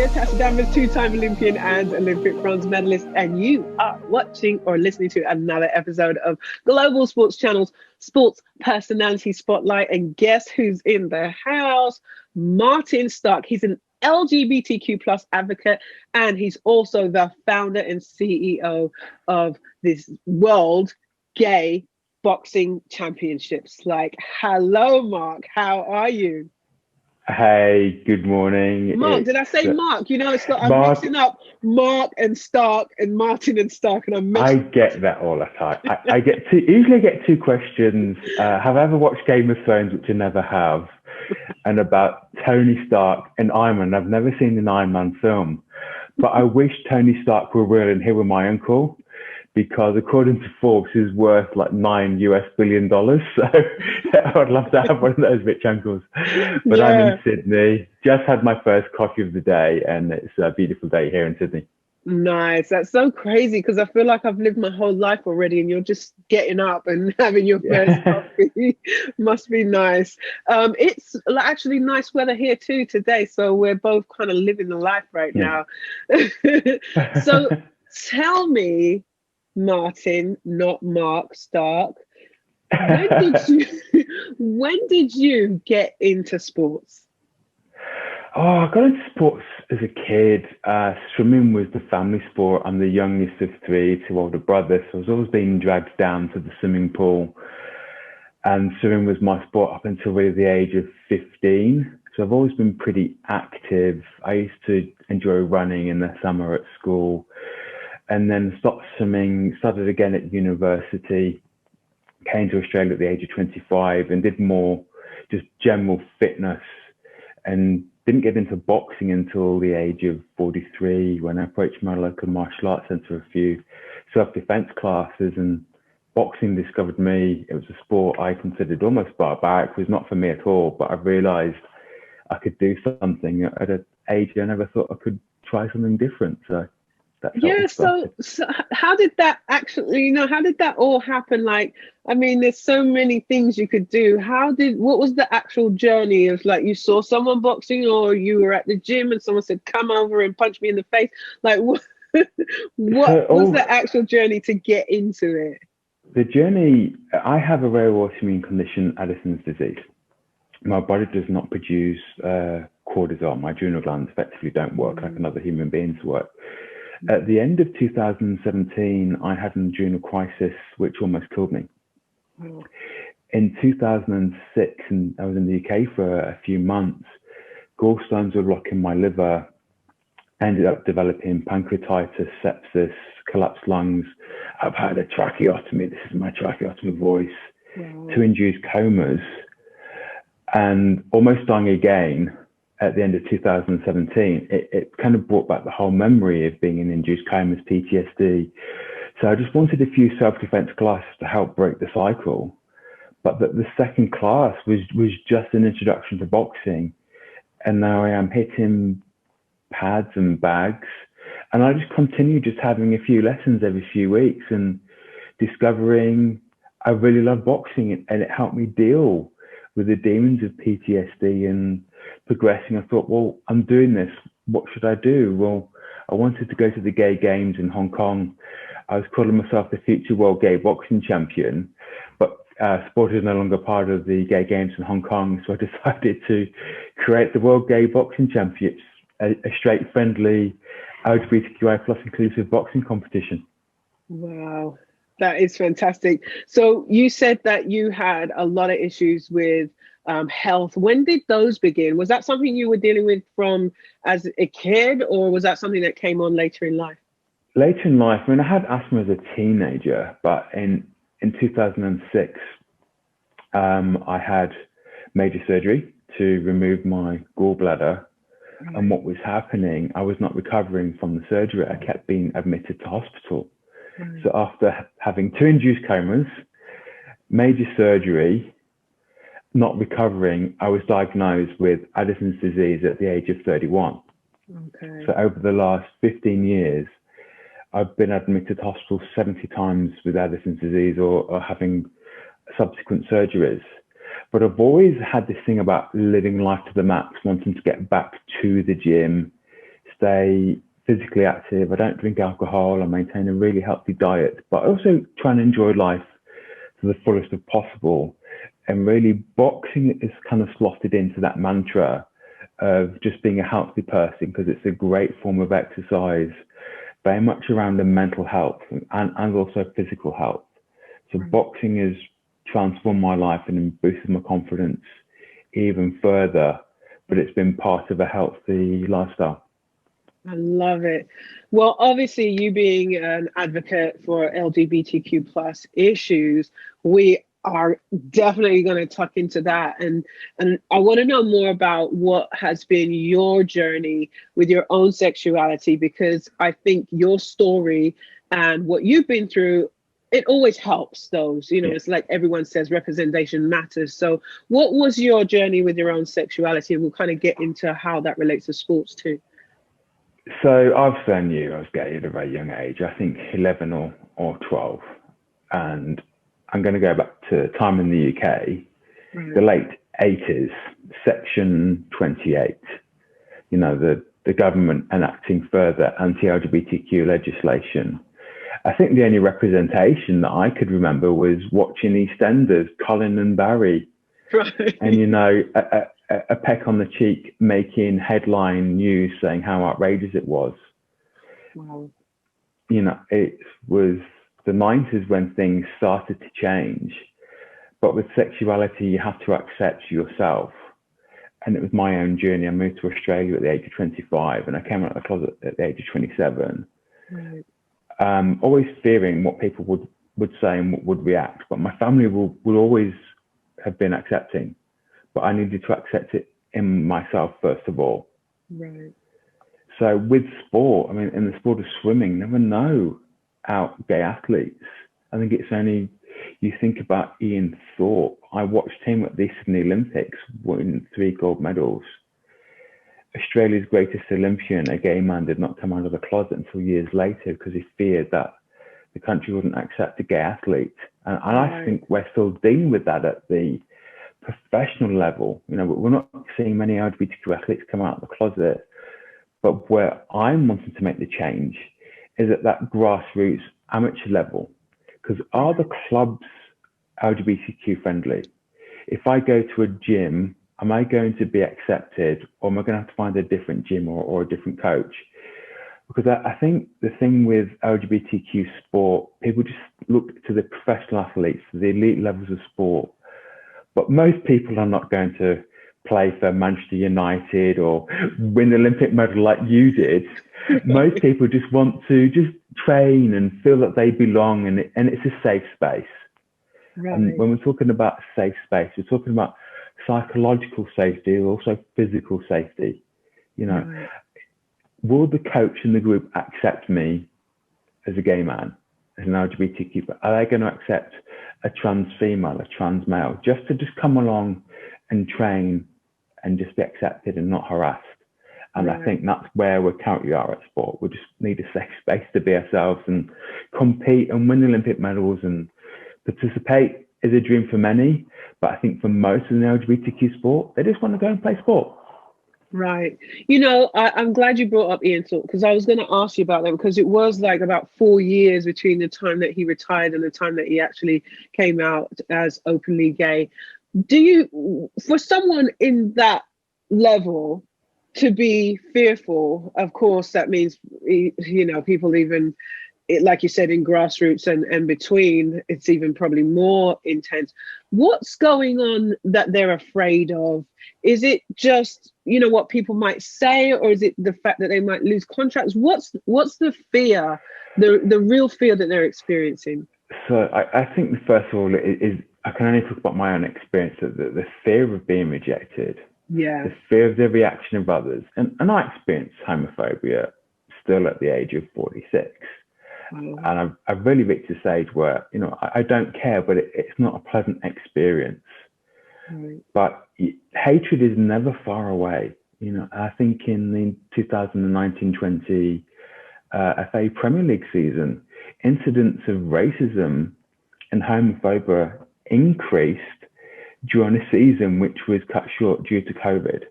Natasha Danvers, two-time Olympian and Olympic bronze medalist, and you are watching or listening to another episode of Global Sports Channel's Sports Personality Spotlight. And guess who's in the house? Martin Stark. He's an LGBTQ plus advocate, and he's also the founder and CEO of this World Gay Boxing Championships. Like, hello, Mark. How are you? Hey, good morning. Mark, did I say Mark? You know, I'm Mark, mixing up Mark and Stark and Martin and Stark, and I get that all the time. I usually get two questions. Have I ever watched Game of Thrones, which I never have, and about Tony Stark and Iron Man. I've never seen an Iron Man film, but I wish Tony Stark were real and he were my uncle, because according to Forbes, he's worth like $9 billion. So I would love to have one of those rich uncles. But I'm in Sydney, just had my first coffee of the day, and it's a beautiful day here in Sydney. Nice. That's so crazy, because I feel like I've lived my whole life already, and you're just getting up and having your first coffee. Must be nice. It's actually nice weather here too today, so we're both kind of living the life right now. So tell me, Martin, not Mark Stark, when did you get into sports? Oh, I got into sports as a kid. Swimming was the family sport. I'm the youngest of three, two older brothers, so I was always being dragged down to the swimming pool. And swimming was my sport up until really the age of 15. So I've always been pretty active. I used to enjoy running in the summer at school, and then stopped swimming, started again at university, came to Australia at the age of 25 and did more just general fitness, and didn't get into boxing until the age of 43, when I approached my local martial arts centre for a few self-defense classes, and boxing discovered me. It was a sport I considered almost barbaric. It was not for me at all, but I realised I could do something at an age I never thought I could try something different. So so how did that actually, how did that all happen? Like, I mean, there's so many things you could do. What was the actual journey of, like, you saw someone boxing, or you were at the gym and someone said, come over and punch me in the face? Like, what was the actual journey to get into it? The journey, I have a rare autoimmune condition, Addison's disease. My body does not produce cortisol. My adrenal glands effectively don't work like another human being's work. At the end of 2017, I had an adrenal crisis, which almost killed me. In 2006, and I was in the UK for a few months, gallstones were blocking my liver, ended up developing pancreatitis, sepsis, collapsed lungs. I've had a tracheotomy. This is my tracheotomy voice. Two induced comas, and almost dying again. At the end of 2017, it kind of brought back the whole memory of being in induced comas, PTSD. So I just wanted a few self-defense classes to help break the cycle. But the second class was just an introduction to boxing. And now I am hitting pads and bags. And I just continue just having a few lessons every few weeks and discovering I really love boxing, and it helped me deal with the demons of PTSD and progressing. I thought, well, I'm doing this. What should I do? Well, I wanted to go to the Gay Games in Hong Kong. I was calling myself the future world gay boxing champion, but sport is no longer part of the Gay Games in Hong Kong. So I decided to create the World Gay Boxing Championships, a straight, friendly, LGBTQI plus inclusive boxing competition. Wow, that is fantastic. So you said that you had a lot of issues with health. When did those begin? Was that something you were dealing with from as a kid, or was that something that came on later in life? Later in life, I mean, I had asthma as a teenager, but in 2006, I had major surgery to remove my gallbladder. And what was happening, I was not recovering from the surgery. I kept being admitted to hospital. So after having two induced comas, major surgery, not recovering, I was diagnosed with Addison's disease at the age of 31. So over the last 15 years, I've been admitted to hospital 70 times with Addison's disease or having subsequent surgeries. But I've always had this thing about living life to the max, wanting to get back to the gym, stay physically active. I don't drink alcohol. I maintain a really healthy diet, but I also try and enjoy life to the fullest of possible. And really, boxing is kind of slotted into that mantra of just being a healthy person, because it's a great form of exercise, very much around the mental health and also physical health. So boxing has transformed my life and boosted my confidence even further, but it's been part of a healthy lifestyle. I love it. Well, obviously, you being an advocate for LGBTQ plus issues, we are definitely going to tuck into that. And I want to know more about what has been your journey with your own sexuality, because I think your story and what you've been through, it always helps those, you know, it's like everyone says, representation matters. So what was your journey with your own sexuality? And we'll kind of get into how that relates to sports too. So obviously I knew I was gay at a very young age, I think 11 or 12. And I'm going to go back to time in the UK, the late 80s, Section 28, you know, the government enacting further anti-LGBTQ legislation. I think the only representation that I could remember was watching EastEnders, Colin and Barry. Right. And, you know, a peck on the cheek making headline news saying how outrageous it was. Wow. You know, it was the 90s when things started to change. But with sexuality, you have to accept yourself. And it was my own journey. I moved to Australia at the age of 25 and I came out of the closet at the age of 27. Right. Always fearing what people would say and would react. But my family would always have been accepting. But I needed to accept it in myself, first of all. Right. So with sport, I mean, in the sport of swimming, never know out gay athletes. I think it's only, you think about Ian Thorpe. I watched him at the Sydney Olympics win 3 gold medals. Australia's greatest Olympian, a gay man, did not come out of the closet until years later because he feared that the country wouldn't accept a gay athlete. And I think we're still dealing with that at the professional level. You know, we're not seeing many LGBTQ athletes come out of the closet, but where I'm wanting to make the change is at that grassroots amateur level. Because are the clubs LGBTQ friendly? If I go to a gym, am I going to be accepted, or am I going to have to find a different gym or a different coach? Because I think the thing with LGBTQ sport, people just look to the professional athletes, the elite levels of sport. But most people are not going to play for Manchester United or win the Olympic medal like you did. Most people just want to just train and feel that they belong, and it's a safe space. Right. And when we're talking about safe space, we're talking about psychological safety, also physical safety. You know, will the coach in the group accept me as a gay man, as an LGBTQ? Are they going to accept a trans female, a trans male, just to just come along and train and just be accepted and not harassed? And I think that's where we currently are at sport. We just need a safe space to be ourselves and compete and win Olympic medals. And participate is a dream for many, but I think for most in the LGBTQ sport, they just want to go and play sport. Right. You know, I'm glad you brought up Ian Thorpe, because I was going to ask you about that, because it was like about 4 years between the time that he retired and the time that he actually came out as openly gay. Do you, for someone in that level to be fearful, of course, that means, you know, people even, like you said, in grassroots and between, it's even probably more intense. What's going on that they're afraid of? Is it just, you know, what people might say, or is it the fact that they might lose contracts? What's the fear, the real fear that they're experiencing? So I think first of all is I can only talk about my own experience, that the fear of being rejected, the fear of the reaction of others, and I experienced homophobia still at the age of 46. And I've really reached a stage where, you know, I don't care, but it's not a pleasant experience. But hatred is never far away. You know, I think in the 2019-20 FA Premier League season, incidents of racism and homophobia increased during a season which was cut short due to COVID.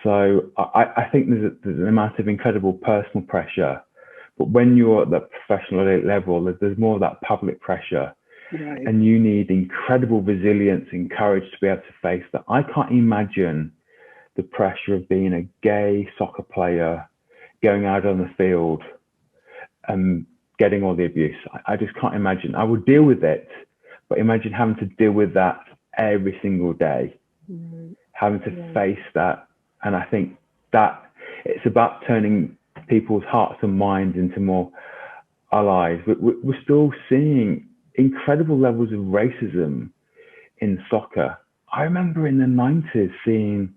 So I think there's an amount of incredible personal pressure, but when you're at the professional level, there's more of that public pressure, Right. and you need incredible resilience and courage to be able to face that. I can't imagine the pressure of being a gay soccer player, going out on the field and getting all the abuse. I just can't imagine. I would deal with it, but imagine having to deal with that every single day, having to face that. And I think that it's about turning people's hearts and minds into more allies. We're still seeing incredible levels of racism in soccer. I remember in the 90s seeing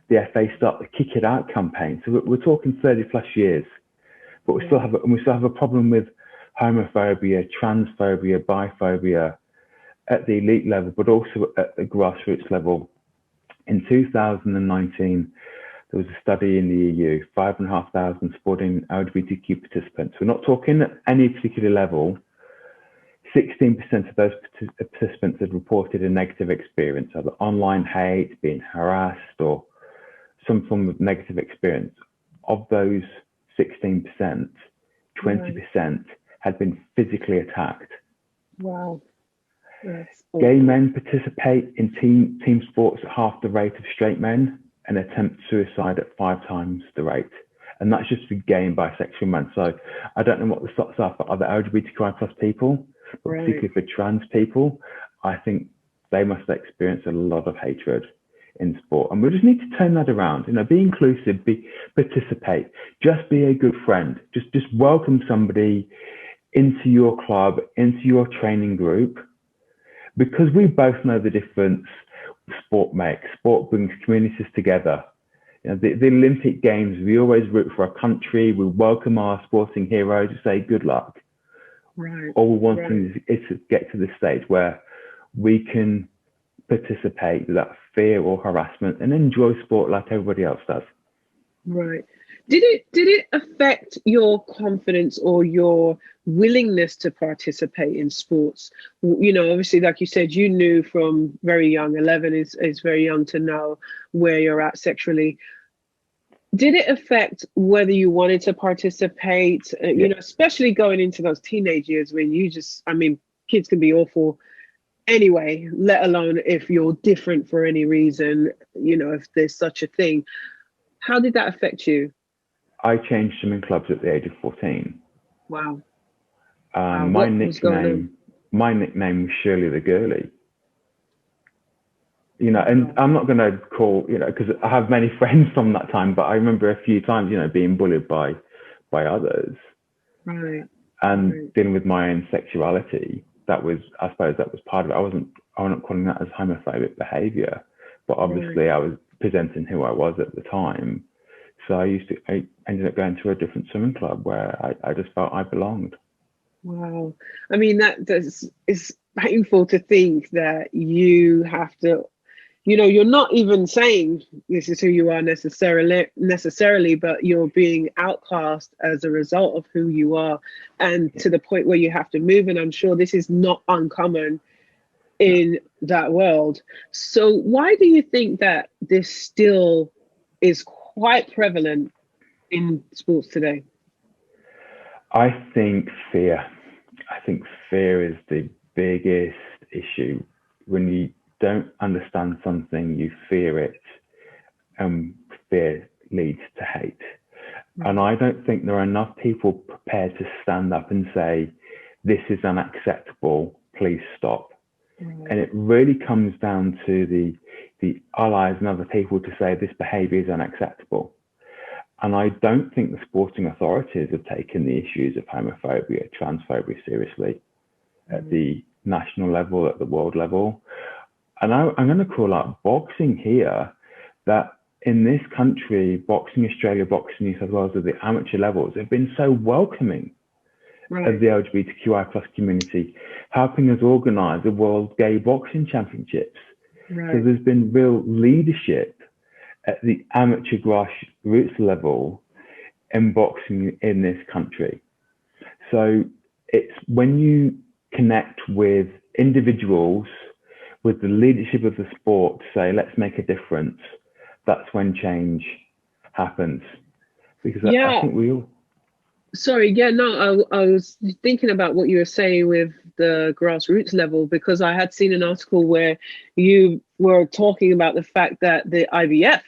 the FA start the Kick It Out campaign. So we're talking 30 plus years, but we still have a problem with homophobia, transphobia, biphobia at the elite level, but also at the grassroots level. In 2019, there was a study in the EU, 5,500 sporting LGBTQ participants. We're not talking at any particular level. 16% of those participants had reported a negative experience, either online hate, being harassed, or some form of negative experience. Of those 16%, 20% had been physically attacked. Wow. Gay men participate in team sports at half the rate of straight men and attempt suicide at 5 times the rate. And that's just for gay and bisexual men. So I don't know what the stats are for other LGBTQI plus people, but particularly for trans people, I think they must experience a lot of hatred in sport. And we just need to turn that around. You know, be inclusive, participate, just be a good friend. Just welcome somebody into your club, into your training group, because we both know the difference sport makes. Sport brings communities together. You know, the Olympic Games, we always root for our country. We welcome our sporting heroes, say good luck. Right. All we want is to get to the stage where we can participate without fear or harassment and enjoy sport like everybody else does. Right. Did it affect your confidence or your willingness to participate in sports? You know, obviously, like you said, you knew from very young, 11 is very young to know where you're at sexually. Did it affect whether you wanted to participate, you know, especially going into those teenage years when you just, I mean, kids can be awful anyway, let alone if you're different for any reason, you know, if there's such a thing. How did that affect you? I changed swimming clubs at the age of 14. Wow. My nickname was Shirley the Girly. You know, and I'm not going to call, you know, because I have many friends from that time, but I remember a few times, you know, being bullied by others. Right. And dealing with my own sexuality. That was, I suppose that was part of it. I'm not calling that as homophobic behavior, but obviously I was presenting who I was at the time. So I ended up going to a different swimming club where I just felt I belonged. Wow. I mean, it's painful to think that you have to, you know, you're not even saying this is who you are necessarily, but you're being outcast as a result of who you are, and to the point where you have to move. And I'm sure this is not uncommon in that world. So why do you think that this still is quite prevalent in sports today? I think fear. I think fear is the biggest issue. When you don't understand something, you fear it, and fear leads to hate. And I don't think there are enough people prepared to stand up and say, this is unacceptable, please stop. And it really comes down to the allies and other people to say this behavior is unacceptable. And I don't think the sporting authorities have taken the issues of homophobia, transphobia seriously at the national level, at the world level. And I'm going to call out boxing here, that in this country, Boxing Australia, Boxing New South Wales, at the amateur levels, have been so welcoming of the LGBTQI plus community, helping us organise the World Gay Boxing Championships. So there's been real leadership at the amateur grassroots level in boxing in this country. So it's when you connect with individuals, with the leadership of the sport, to say, let's make a difference, that's when change happens. Because I Yeah. think we all. Sorry, yeah, no, I was thinking about what you were saying with the grassroots level, because I had seen an article where you were talking about the fact that the IVF,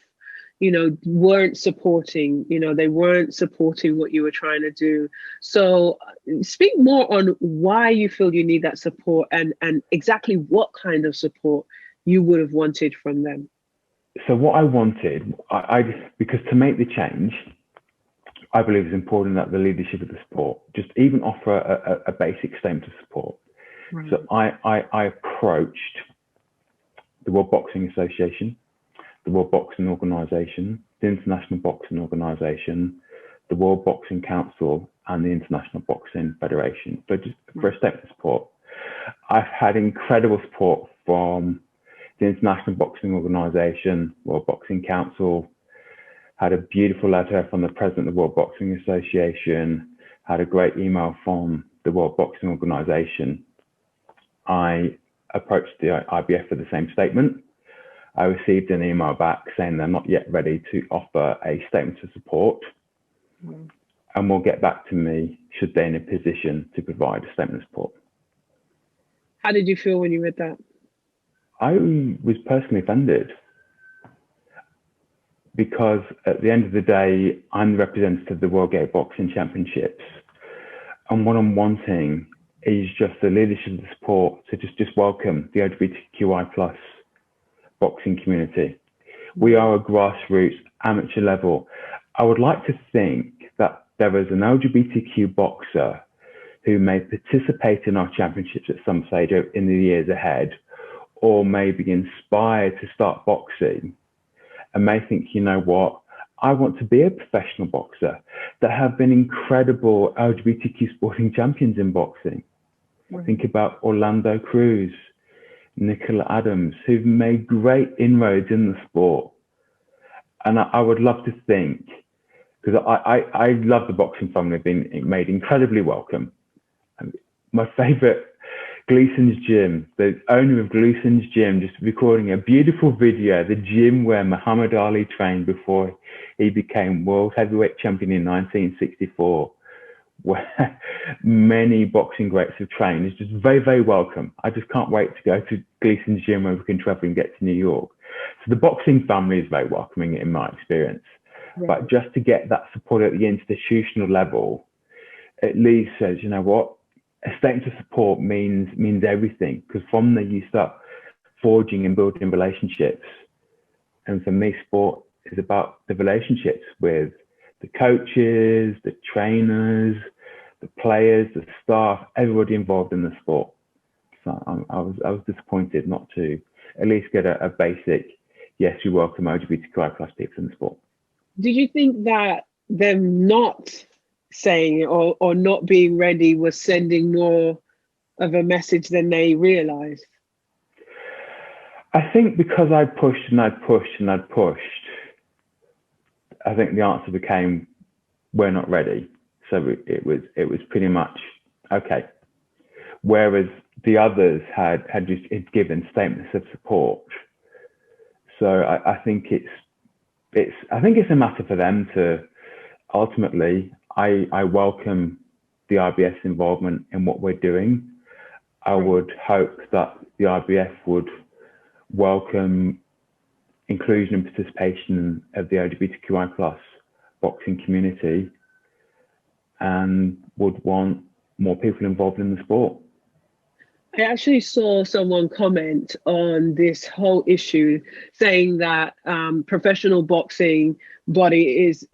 weren't supporting, they weren't supporting what you were trying to do. So speak more on why you feel you need that support, and exactly what kind of support you would have wanted from them. So what I wanted, because to make the change, I believe it's important that the leadership of the sport just even offer a basic statement of support. Right. So I approached the World Boxing Association, the World Boxing Organization, the International Boxing Organization, the World Boxing Council, and the International Boxing Federation. So just for a statement of support. I've had incredible support from the International Boxing Organization, World Boxing Council, had a beautiful letter from the president of the World Boxing Association, had a great email from the World Boxing Organization. I approached the IBF for the same statement. I received an email back saying they're not yet ready to offer a statement of support, and will get back to me should they're in a position to provide a statement of support. How did you feel when you read that? I was personally offended, because at the end of the day, I'm the representative of the World Gay Boxing Championships. And what I'm wanting is just the leadership of the sport to just welcome the LGBTQI plus boxing community. We are a grassroots amateur level. I would like to think that there is an LGBTQ boxer who may participate in our championships at some stage in the years ahead, or may be inspired to start boxing, and may think, you know what, I want to be a professional boxer. There have been incredible LGBTQ sporting champions in boxing. Right. Think about Orlando Cruz, Nicola Adams, who've made great inroads in the sport. And I would love to think, because I love the boxing family, being made incredibly welcome. My favorite, Gleason's Gym, the owner of Gleason's Gym, just recording a beautiful video, the gym where Muhammad Ali trained before he became world heavyweight champion in 1964, where many boxing greats have trained. It's just very, very welcome. I just can't wait to go to Gleason's Gym where we can travel and get to New York. So the boxing family is very welcoming in my experience. Right. But just to get that support at the institutional level, at least says, you know what, a statement of support means everything, because from there you start forging and building relationships. And for me, sport is about the relationships with the coaches, the trainers, the players, the staff, everybody involved in the sport. So I was disappointed not to at least get a basic, yes, we welcome LGBTQI plus people in the sport. Did you think that them not saying it or not being ready was sending more of a message than they realized? I think because I pushed and I'd pushed and I'd pushed, I think the answer became, we're not ready. So it was pretty much okay. Whereas the others had just given statements of support. So I think it's a matter for them to ultimately. I welcome the IBF's involvement in what we're doing. I would hope that the IBF would welcome inclusion and participation of the LGBTQI plus boxing community, and would want more people involved in the sport. I actually saw someone comment on this whole issue saying that professional boxing body is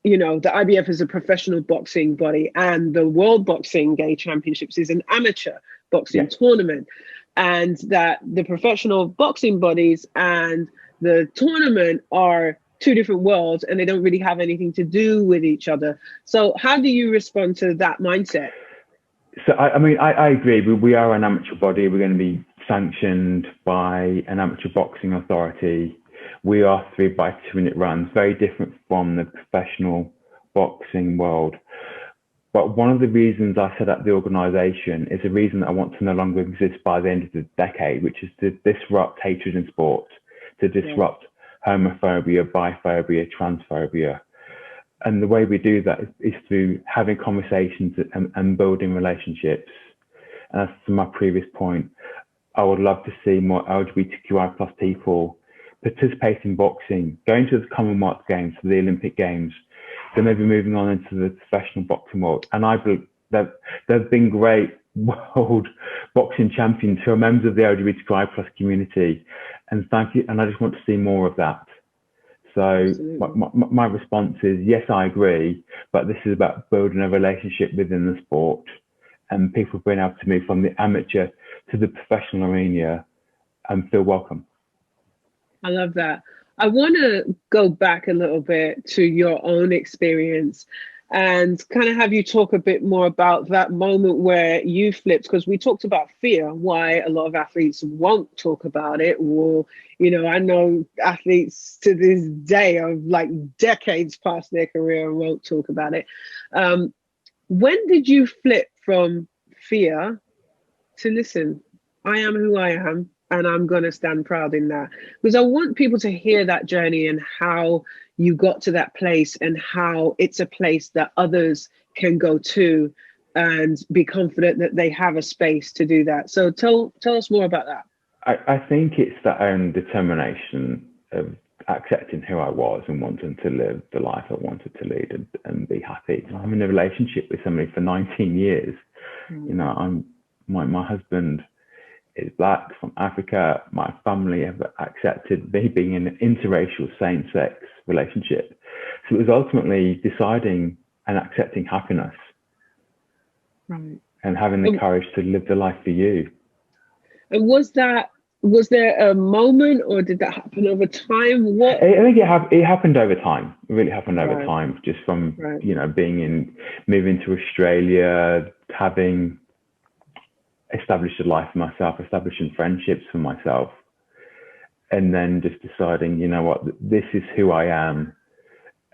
the IBF is a professional boxing body, and the World Boxing Gay Championships is an amateur boxing tournament, and that the professional boxing bodies and the tournament are two different worlds, and they don't really have anything to do with each other. So how do you respond to that mindset? So, I agree. We are an amateur body. We're going to be sanctioned by an amateur boxing authority. We are 3 by 2 minute runs, very different from the professional boxing world. But one of the reasons I set up the organisation is a reason that I want to no longer exist by the end of the decade, which is to disrupt hatred in sport, to disrupt homophobia, biphobia, transphobia. And the way we do that is through having conversations and building relationships. And as to my previous point, I would love to see more LGBTQI plus people participate in boxing, going to the Commonwealth Games, the Olympic Games, then maybe moving on into the professional boxing world. And I believe that there have been great world boxing champions who are members of the LGBTQI plus community. And thank you. And I just want to see more of that. So my response is, yes, I agree, but this is about building a relationship within the sport and people being able to move from the amateur to the professional arena and feel welcome. I love that. I want to go back a little bit to your own experience and kind of have you talk a bit more about that moment where you flipped, because we talked about fear, why a lot of athletes won't talk about it. Or, you know, I know athletes to this day of like decades past their career and won't talk about it. When did you flip from fear to listen, I am who I am, and I'm going to stand proud in that? Because I want people to hear that journey and how you got to that place and how it's a place that others can go to and be confident that they have a space to do that. So tell us more about that. I think it's that own determination of accepting who I was and wanting to live the life I wanted to lead and be happy. I'm in a relationship with somebody for 19 years. You know, my husband is Black, from Africa. My family have accepted me being in an interracial same-sex relationship. So it was ultimately deciding and accepting happiness, right, and having the courage to live the life for you. And was there a moment, or did that happen over time? What? I think it happened over time. It really happened over time, just from you know, moving to Australia, having established a life for myself, establishing friendships for myself, and then just deciding, you know what, this is who I am,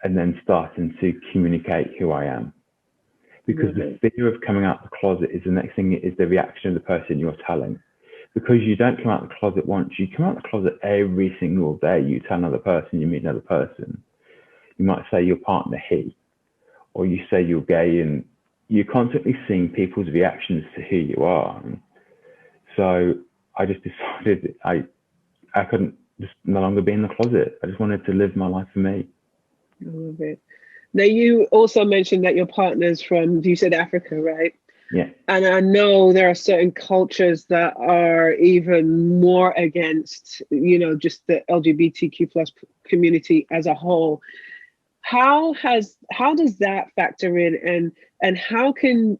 and then starting to communicate who I am. Because the fear of coming out of the closet is the next thing, is the reaction of the person you're telling. Because you don't come out of the closet once, you come out of the closet every single day. You tell another person, you meet another person. You might say your partner he, or you say you're gay, and you're constantly seeing people's reactions to who you are. So I just decided I couldn't just no longer be in the closet. I just wanted to live my life for me. I love it. Now, you also mentioned that your partner's from, you said Africa, right? Yeah. And I know there are certain cultures that are even more against, you know, just the LGBTQ plus community as a whole. How does that factor in, and how can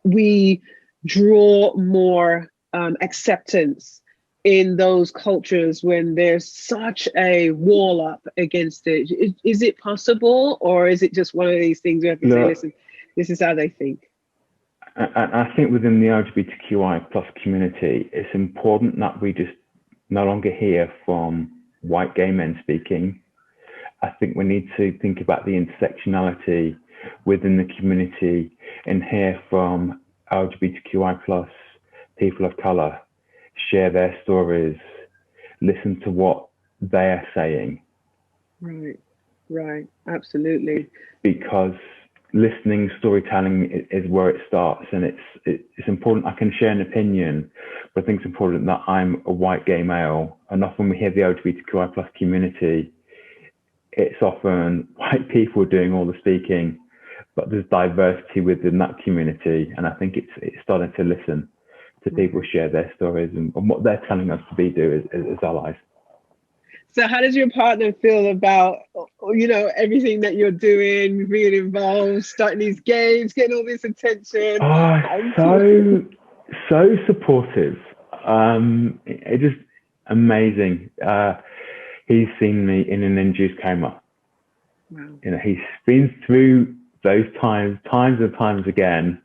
we draw more acceptance in those cultures when there's such a wall up against it? Is it possible, or is it just one of these things you have to say, listen, this is how they think? I think within the LGBTQI plus community, it's important that we just no longer hear from white gay men speaking. I think we need to think about the intersectionality within the community and hear from LGBTQI plus people of color, share their stories, listen to what they are saying. Right, absolutely. Because listening, storytelling is where it starts, and it's important. I can share an opinion, but I think it's important that I'm a white gay male. And often we hear the LGBTQI plus community, it's often white people doing all the speaking, but there's diversity within that community. And I think it's starting to listen to people share their stories and what they're telling us to do as allies. So how does your partner feel about, you know, everything that you're doing, being involved, starting these games, getting all this attention? So supportive. It is amazing. He's seen me in an induced coma. Wow. You know, he's been through those times and times again.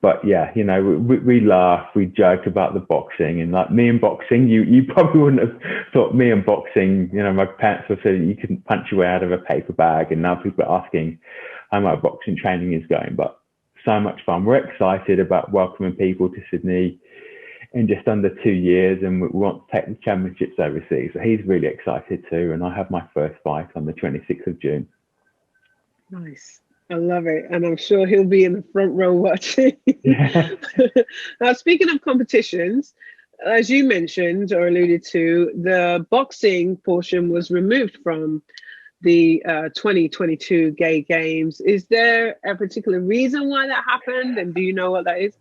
But yeah, you know, we laugh, we joke about the boxing, and like me and boxing, you probably wouldn't have thought me and boxing, you know, my parents were saying you couldn't punch your way out of a paper bag, and now people are asking how my boxing training is going. But so much fun. We're excited about welcoming people to Sydney in just under 2 years, and we want to take the championships overseas. So he's really excited too. And I have my first fight on the 26th of June. Nice. I love it. And I'm sure he'll be in the front row watching. Yeah. Now, speaking of competitions, as you mentioned or alluded to, the boxing portion was removed from the 2022 Gay Games. Is there a particular reason why that happened? And do you know what that is?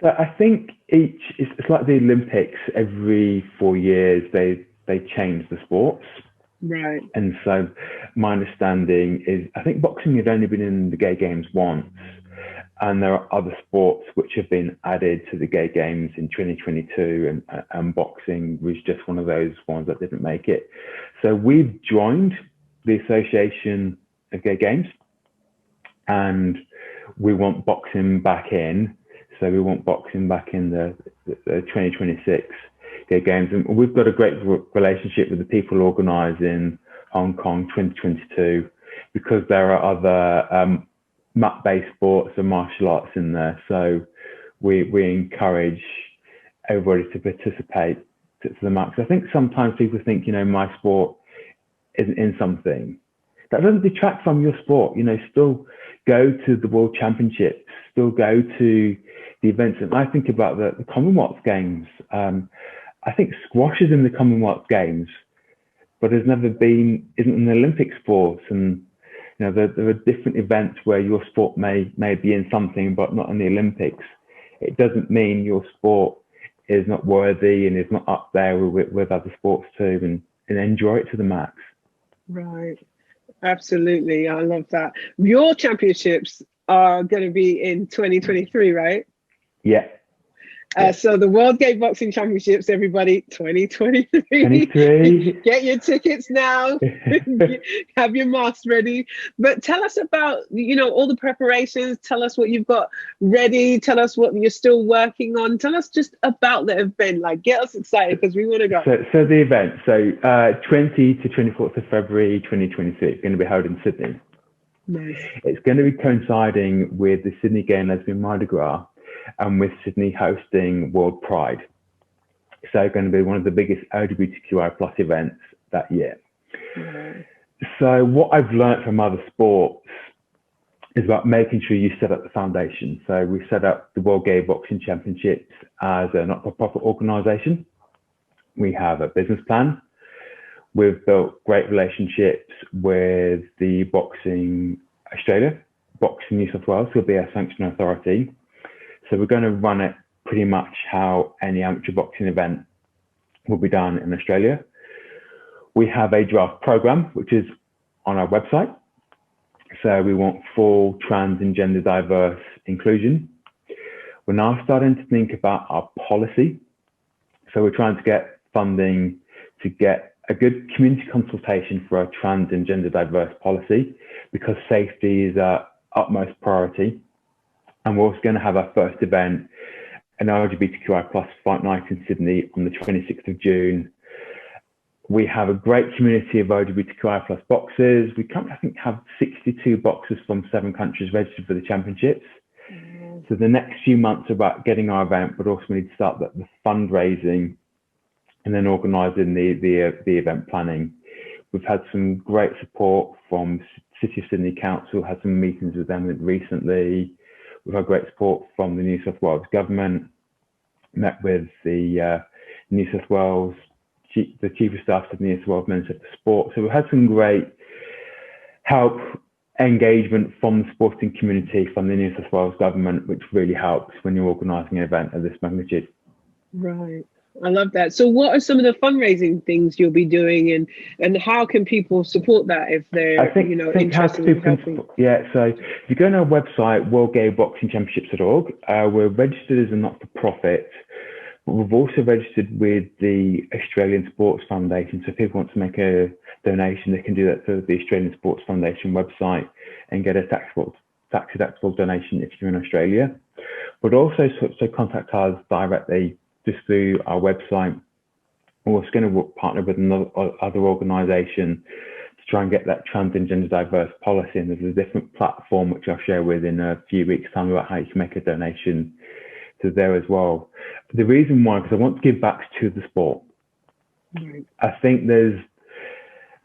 So I think it's like the Olympics. Every 4 years, they change the sports. Right. And so my understanding is, I think boxing had only been in the Gay Games once, and there are other sports which have been added to the Gay Games in 2022, and boxing was just one of those ones that didn't make it. So we've joined the Association of Gay Games, and we want boxing back in. So we want boxing back in the 2026 Gay Games. And we've got a great relationship with the people organising Hong Kong 2022, because there are other mat-based sports and martial arts in there. So we encourage everybody to participate to the max. I think sometimes people think, my sport isn't in something. That doesn't detract from your sport. Still go to the World Championships, still go to the events. And I think about the Commonwealth Games. I think squash is in the Commonwealth Games, but isn't an Olympic sport. And there are different events where your sport may be in something, but not in the Olympics. It doesn't mean your sport is not worthy and is not up there with other sports too, and enjoy it to the max. Right. Absolutely. I love that. Your championships are going to be in 2023, right? Yeah. So the World Gay Boxing Championships, everybody, 2023. 23. Get your tickets now. Have your masks ready. But tell us about, all the preparations. Tell us what you've got ready. Tell us what you're still working on. Tell us just about the event. Get us excited, because we want to go. So the event, 20 to 24th of February 2023, going to be held in Sydney. Nice. It's going to be coinciding with the Sydney Gay and Lesbian Mardi Gras, and with Sydney hosting World Pride. So going to be one of the biggest LGBTQI plus events that year. Mm-hmm. So what I've learned from other sports is about making sure you set up the foundation. So we set up the World Gay Boxing Championships as a not-for-profit organisation. We have a business plan. We've built great relationships with the Boxing Australia, Boxing New South Wales, who will be our sanctioning authority. So we're going to run it pretty much how any amateur boxing event will be done in Australia. We have a draft program, which is on our website. So we want full trans and gender diverse inclusion. We're now starting to think about our policy. So we're trying to get funding to get a good community consultation for our trans and gender diverse policy, because safety is our utmost priority. And we're also going to have our first event, an LGBTQI plus fight night in Sydney on the 26th of June. We have a great community of LGBTQI plus boxers. We currently, I think, have 62 boxers from 7 countries registered for the championships. Mm-hmm. So the next few months are about getting our event, but also we need to start the fundraising and then organising the event planning. We've had some great support from City of Sydney Council, had some meetings with them recently. We've had great support from the New South Wales government, met with the New South Wales, the Chief of Staff of the New South Wales Minister for Sport. So we've had some great help, engagement from the sporting community, from the New South Wales government, which really helps when you're organising an event of this magnitude. Right. I love that. So what are some of the fundraising things you'll be doing, and how can people support that if they're interested in helping? So if you go on our website, worldgayboxingchampionships.org, we're registered as a not-for-profit, but we've also registered with the Australian Sports Foundation. So if people want to make a donation, they can do that through the Australian Sports Foundation website and get a tax-deductible donation if you're in Australia. But also so contact us directly just through our website. We're also going to partner with other organisation to try and get that trans and gender diverse policy. And there's a different platform which I'll share with in a few weeks' time about how you can make a donation to there as well. The reason why, because I want to give back to the sport. Right. I think there's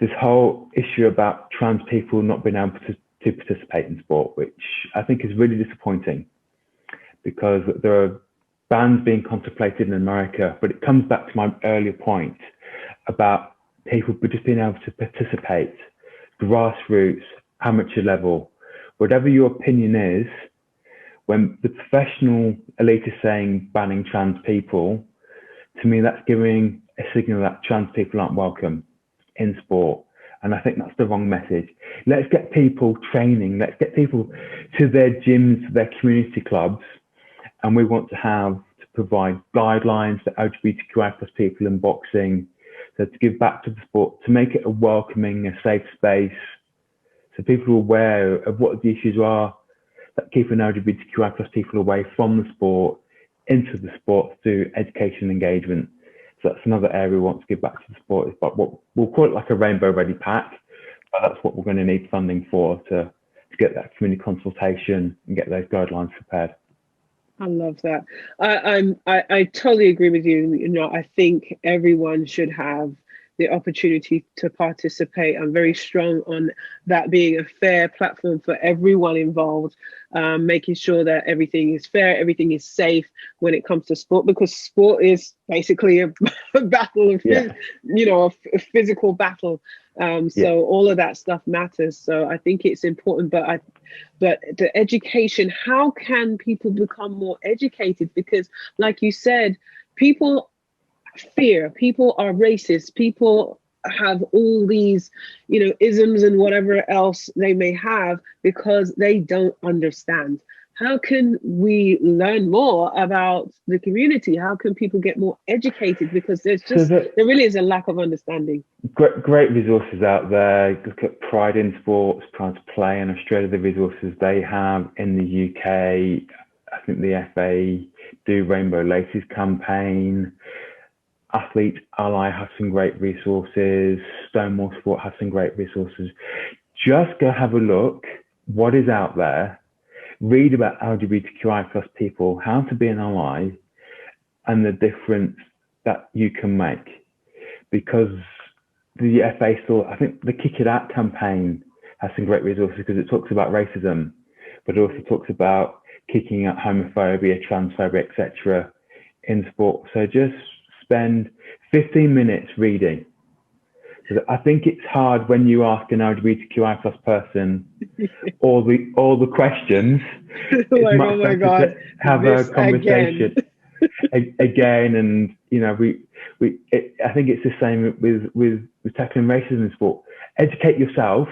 this whole issue about trans people not being able to participate in sport, which I think is really disappointing, because there are bans being contemplated in America, but it comes back to my earlier point about people just being able to participate, grassroots, amateur level, whatever your opinion is. When the professional elite is saying banning trans people, to me that's giving a signal that trans people aren't welcome in sport. And I think that's the wrong message. Let's get people training, let's get people to their gyms, their community clubs, and we want to provide guidelines for LGBTQI plus people in boxing, so to give back to the sport, to make it a welcoming, a safe space, so people are aware of what the issues are that keeping LGBTQI plus people away from the sport into the sport through education and engagement. So that's another area we want to give back to the sport. Is what we'll call it like a rainbow ready pack, but that's what we're going to need funding for, to get that community consultation and get those guidelines prepared. I love that. I totally agree with you. You know, I think everyone should have the opportunity to participate. I'm very strong on that being a fair platform for everyone involved, making sure that everything is fair, everything is safe when it comes to sport, because sport is basically a battle of, a physical battle. So all of that stuff matters. So I think it's important, but the education, how can people become more educated? Because like you said, people are racist, people have all these, isms and whatever else they may have because they don't understand. How can we learn more about the community? How can people get more educated? Because there really is a lack of understanding. Great resources out there. Look at Pride in Sports, Pride to Play in Australia, the resources they have. In the UK, I think the FA do Rainbow Laces campaign. Athlete Ally has some great resources. Stonewall Sport has some great resources. Just go have a look what is out there. Read about LGBTQI plus people, how to be an ally, and the difference that you can make. Because the FA still, I think the Kick It Out campaign has some great resources, because it talks about racism, but it also talks about kicking out homophobia, transphobia, etc. in sport. So just spend 15 minutes reading. I think it's hard when you ask an LGBTQI plus person all the questions. It's like, much oh my better God, to have a conversation again. And I think it's the same with tackling racism in sport. Educate yourself,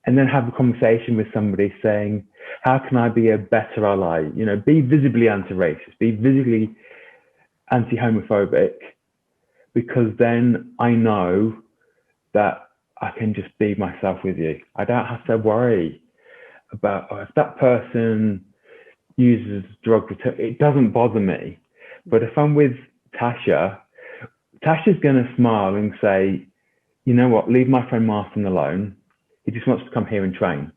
and then have a conversation with somebody saying, how can I be a better ally? Be visibly anti-racist, be visibly anti-homophobic, because then I know that I can just be myself with you. I don't have to worry about if that person uses drugs. It doesn't bother me. But if I'm with Tasha's going to smile and say, you know what, leave my friend Martin alone. He just wants to come here and train.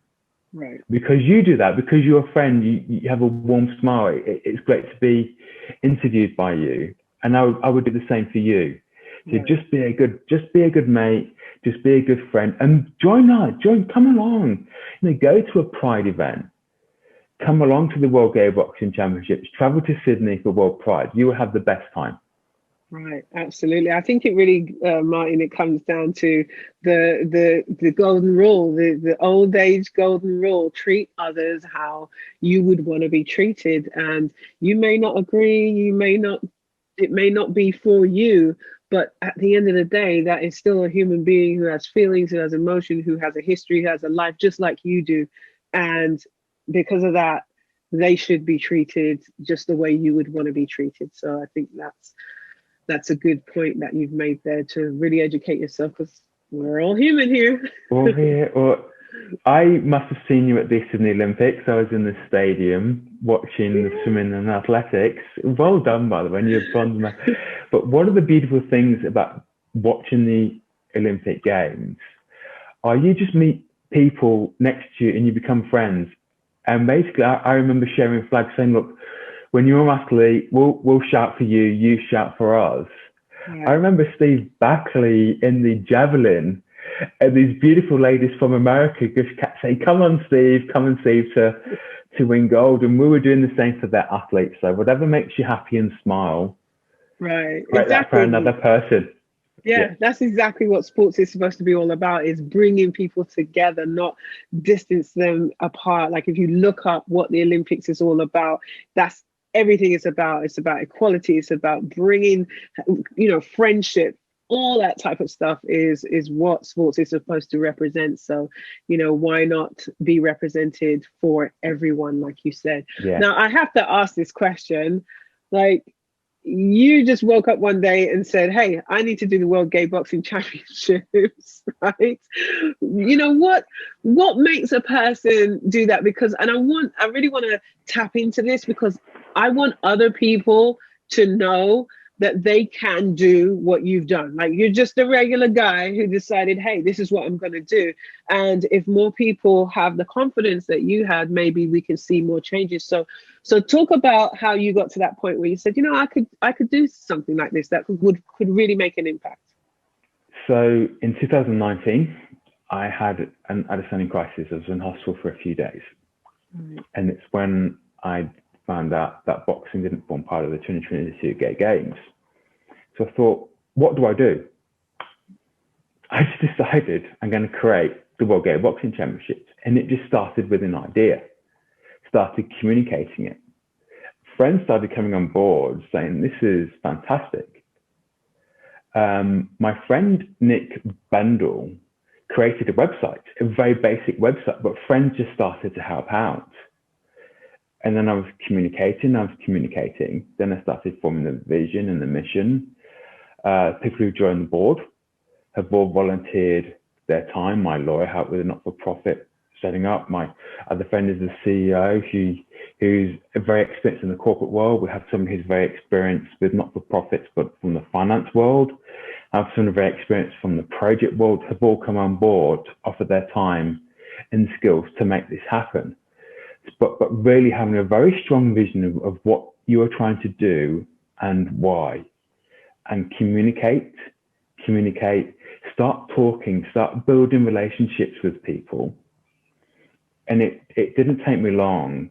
Right. Because you do that, because you're a friend, you have a warm smile. It's great to be interviewed by you. And I would do the same for you. So just be a good mate, just be a good friend, and come along. Go to a Pride event, come along to the World Gay Boxing Championships, travel to Sydney for World Pride. You will have the best time. Right, absolutely. I think it really, Martin, it comes down to the golden rule, the old age golden rule: treat others how you would want to be treated. And you may not agree, it may not be for you, but at the end of the day, that is still a human being who has feelings, who has emotion, who has a history, who has a life just like you do. And because of that, they should be treated just the way you would want to be treated. So I think that's a good point that you've made there, to really educate yourself, because we're all human here. I must have seen you at the Sydney Olympics. I was in the stadium watching the swimming and athletics. Well done, by the way, you're bronze medal. But one of the beautiful things about watching the Olympic Games are you just meet people next to you and you become friends. And basically, I remember sharing flags saying, look, when you're an athlete, we'll shout for you, you shout for us. Yeah. I remember Steve Backley in the javelin, and these beautiful ladies from America just kept saying, "Come on, Steve, come on, Steve, to win gold." And we were doing the same for their athletes. So whatever makes you happy and smile, Right. create that for Exactly. another person. Yeah, that's exactly what sports is supposed to be all about, is bringing people together, not distance them apart. Like if you look up what the Olympics is all about, that's everything it's about. It's about equality. It's about bringing, friendship. All that type of stuff is what sports is supposed to represent. So, why not be represented for everyone, like you said? Yeah. Now, I have to ask this question, like, you just woke up one day and said, "Hey, I need to do the World Gay Boxing Championships," right? What makes a person do that? Because, and I really want to tap into this, because I want other people to know that they can do what you've done. Like, you're just a regular guy who decided, "Hey, this is what I'm going to do." And if more people have the confidence that you had, maybe we can see more changes. So talk about how you got to that point where you said, I could do something like this that could really make an impact. So in 2019, I had an understanding crisis. I was in hospital for a few days. Mm. And it's when I found out that boxing didn't form part of the 2022 Gay Games. So I thought, what do I do? I just decided I'm going to create the World Gay Boxing Championships. And it just started with an idea, started communicating it. Friends started coming on board saying, "This is fantastic." My friend Nick Bendel created a website, a very basic website, but friends just started to help out. And then I was communicating. Then I started forming the vision and the mission. People who joined the board have all volunteered their time. My lawyer helped with a not-for-profit setting up. My other friend is the CEO, who's very experienced in the corporate world. We have someone who's very experienced with not-for-profits, but from the finance world. I have someone very experienced from the project world, have all come on board, offered their time and skills to make this happen. But really having a very strong vision of what you are trying to do and why. And communicate, start talking, start building relationships with people. And it didn't take me long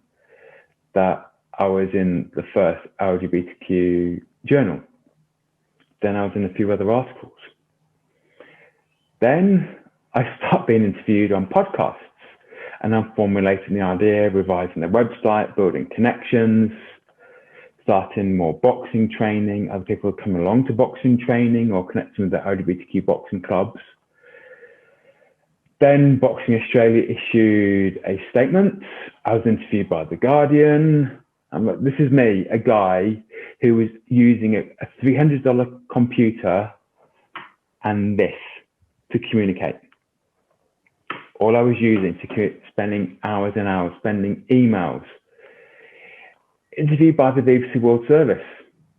that I was in the first LGBTQ journal. Then I was in a few other articles. Then I started being interviewed on podcasts, and I'm formulating the idea, revising the website, building connections, starting more boxing training. Other people are coming along to boxing training or connecting with the LGBTQ boxing clubs. Then Boxing Australia issued a statement. I was interviewed by The Guardian. This is me, a guy who was using a $300 computer and this to communicate. All I was using to spending hours and hours, spending emails. Interviewed by the BBC World Service.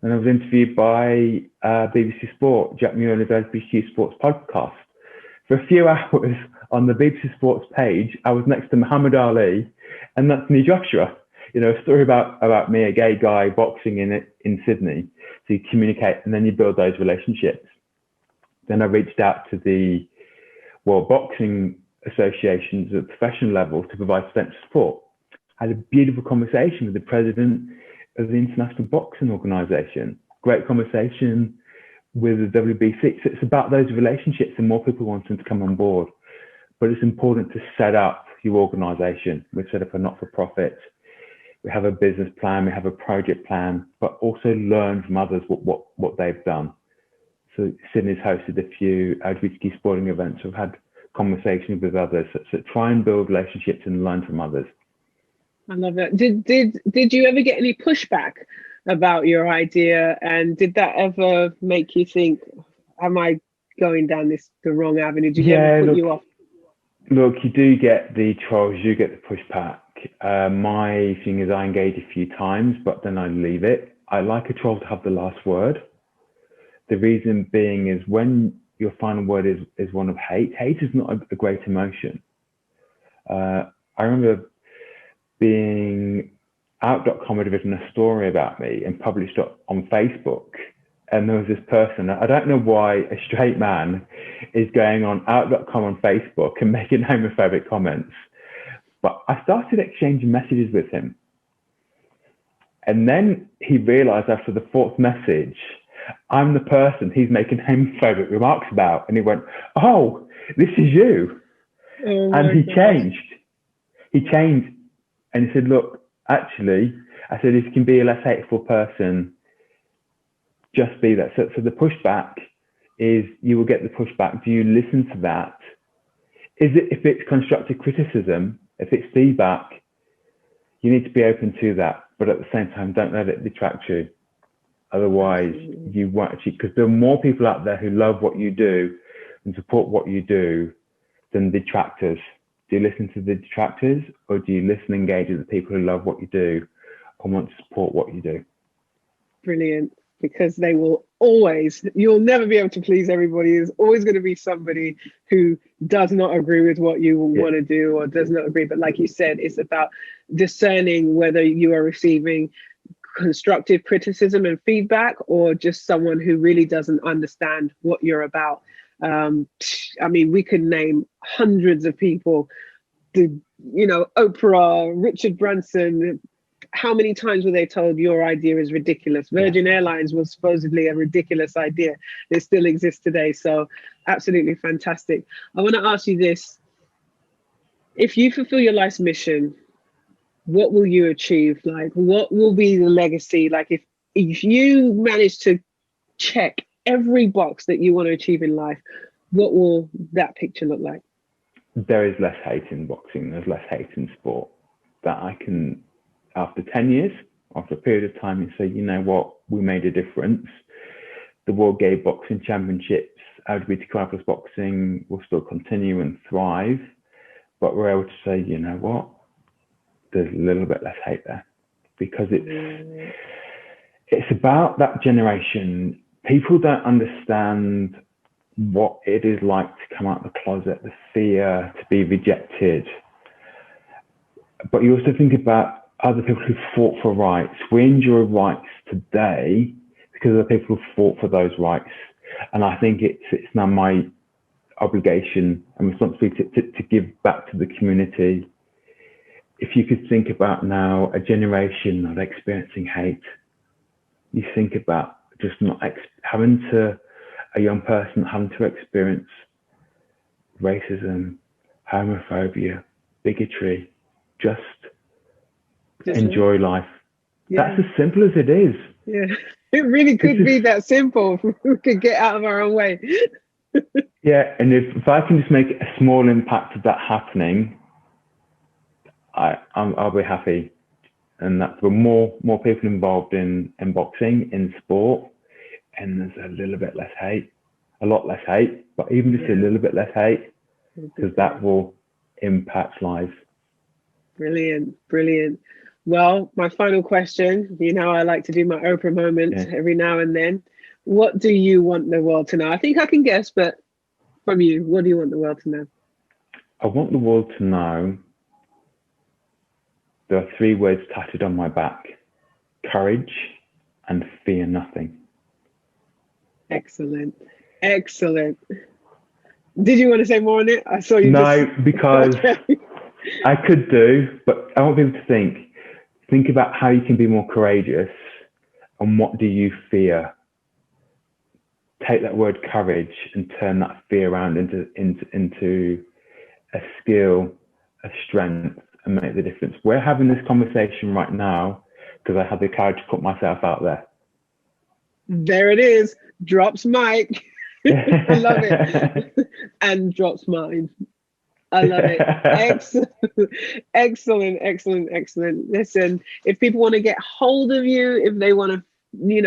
And I was interviewed by BBC Sport, Jack Muir and the BBC Sports podcast. For a few hours on the BBC Sports page, I was next to Muhammad Ali and Anthony Joshua. A story about me, a gay guy boxing in Sydney. So you communicate and then you build those relationships. Then I reached out to the World Boxing Associations at professional level to provide central support. I had a beautiful conversation with the president of the International Boxing Organization. Great conversation with the WBC. So it's about those relationships and more people wanting to come on board. But it's important to set up your organization. We've set up a not-for-profit. We have a business plan, we have a project plan, but also learn from others what they've done. So Sydney's hosted a few LGBTQ sporting events. We've had conversations with others. So try and build relationships and learn from others. I love it. Did you ever get any pushback about your idea? And did that ever make you think, am I going down the wrong avenue? Did you ever put you off? Look, you do get the trolls, you get the pushback. My thing is I engage a few times, but then I leave it. I like a troll to have the last word. The reason being is when your final word is one of hate. Hate is not a great emotion. I remember being Out.com had written a story about me and published it on Facebook. And there was this person, I don't know why a straight man is going on Out.com on Facebook and making homophobic comments, but I started exchanging messages with him. And then he realized after the fourth message, I'm the person he's making homophobic remarks about. And he went, oh, this is you. Oh, and he changed. He changed. And he said, look, actually, I said, if you can be a less hateful person, just be that. So the pushback is, you will get the pushback. Do you listen to that? If it's constructive criticism, if it's feedback, you need to be open to that. But at the same time, don't let it detract you. Otherwise, you won't actually, because there are more people out there who love what you do and support what you do than detractors. Do you listen to the detractors, or do you listen and engage with the people who love what you do and want to support what you do? Brilliant. Because they will always, you'll never be able to please everybody. There's always going to be somebody who does not agree with what you want to do or does not agree. But like you said, it's about discerning whether you are receiving constructive criticism and feedback or just someone who really doesn't understand what you're about. I mean, we could name hundreds of people, Oprah, Richard Branson. How many times were they told your idea is ridiculous? Virgin Airlines was supposedly a ridiculous idea. It still exists today. So absolutely fantastic. I want to ask you this. If you fulfill your life's mission, what will you achieve? Like, what will be the legacy? Like, if you manage to check every box that you want to achieve in life, what will that picture look like? There is less hate in boxing. There's less hate in sport. That I can, after 10 years, after a period of time, and say, you know what, we made a difference. The World Gay Boxing Championships, LGBTQI plus boxing will still continue and thrive, but we're able to say, you know what, there's a little bit less hate there, because it's about that generation. People don't understand what it is like to come out of the closet, the fear to be rejected. But you also think about other people who fought for rights. We enjoy rights today because of the people who fought for those rights. And I think it's now my obligation and responsibility to give back to the community. If you could think about now a generation not experiencing hate, you think about just not having to, a young person having to experience racism, homophobia, bigotry, just enjoy life. That's as simple as it is. Yeah, it really could be that simple if we could get out of our own way. Yeah, and if I can just make a small impact of that happening, I'll be happy. And that's for more people involved in boxing, in sport, and there's a little bit less hate, a lot less hate, but even just a little bit less hate, because that will impact lives. Brilliant, brilliant. Well, my final question, I like to do my Oprah moment every now and then. What do you want the world to know? I think I can guess, but from you, what do you want the world to know? I want the world to know there are 3 words tattooed on my back: courage and fear nothing. Excellent. Excellent. Did you want to say more on it? I saw you. No, because I could do, but I want people to think about how you can be more courageous and what do you fear. Take that word courage and turn that fear around into a skill, a strength, and make the difference. We're having this conversation right now because I had the courage to put myself out there. There it is. Drops mic. I love it. And drops mine. I love it. Excellent. Excellent, excellent, excellent. Listen, if people want to get hold of you, if they want to,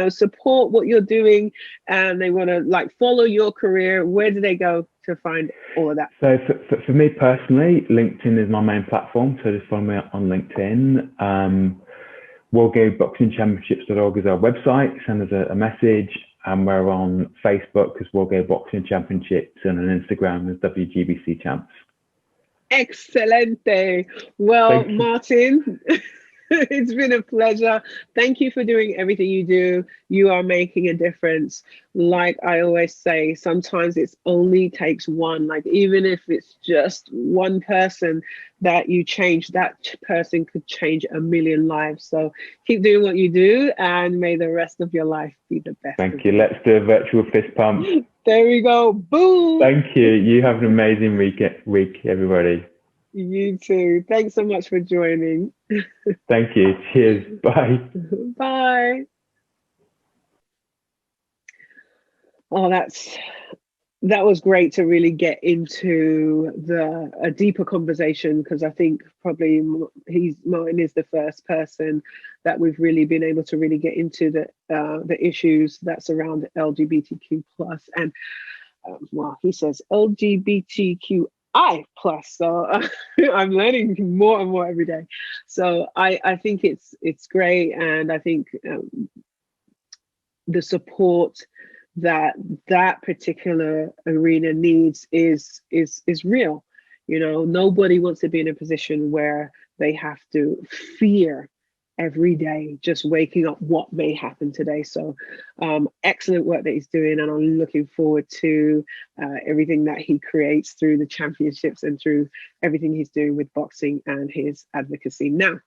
support what you're doing and they want to follow your career, where do they go to find all of that? So for me personally, LinkedIn is my main platform. So just follow me on LinkedIn. WorldGayBoxingChampionships.org is our website. Send us a message. And we're on Facebook as World Gay Boxing Championships, and on Instagram as WGBC Champs. Excelente. Well, Martin, It's been a pleasure. Thank you for doing everything you do. You are making a difference. Like I always say, sometimes it's only takes one, like even if it's just one person that you change, that person could change a million lives. So keep doing what you do, and may the rest of your life be the best. Thank you. Let's do a virtual fist pump. There we go. Boom. Thank you. You have an amazing week, everybody. You too. Thanks so much for joining. Thank you. Cheers. Bye. Bye. Oh, that was great to really get into a deeper conversation, because I think probably Martin is the first person that we've really been able to really get into the issues that surround LGBTQ plus, and well, he says LGBTQI plus, so I'm learning more and more every day. So I think it's great, and I think the support that particular arena needs is real. You know, nobody wants to be in a position where they have to fear every day just waking up what may happen today. So excellent work that he's doing, and I'm looking forward to everything that he creates through the championships and through everything he's doing with boxing and his advocacy. Now,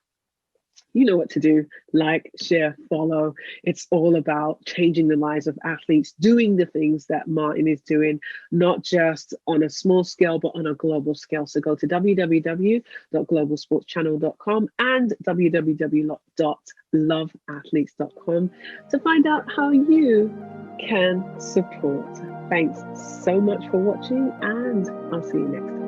you know what to do. Like, share, follow. It's all about changing the lives of athletes, doing the things that Martin is doing, not just on a small scale, but on a global scale. So go to www.globalsportschannel.com and www.loveathletes.com to find out how you can support. Thanks so much for watching, and I'll see you next time.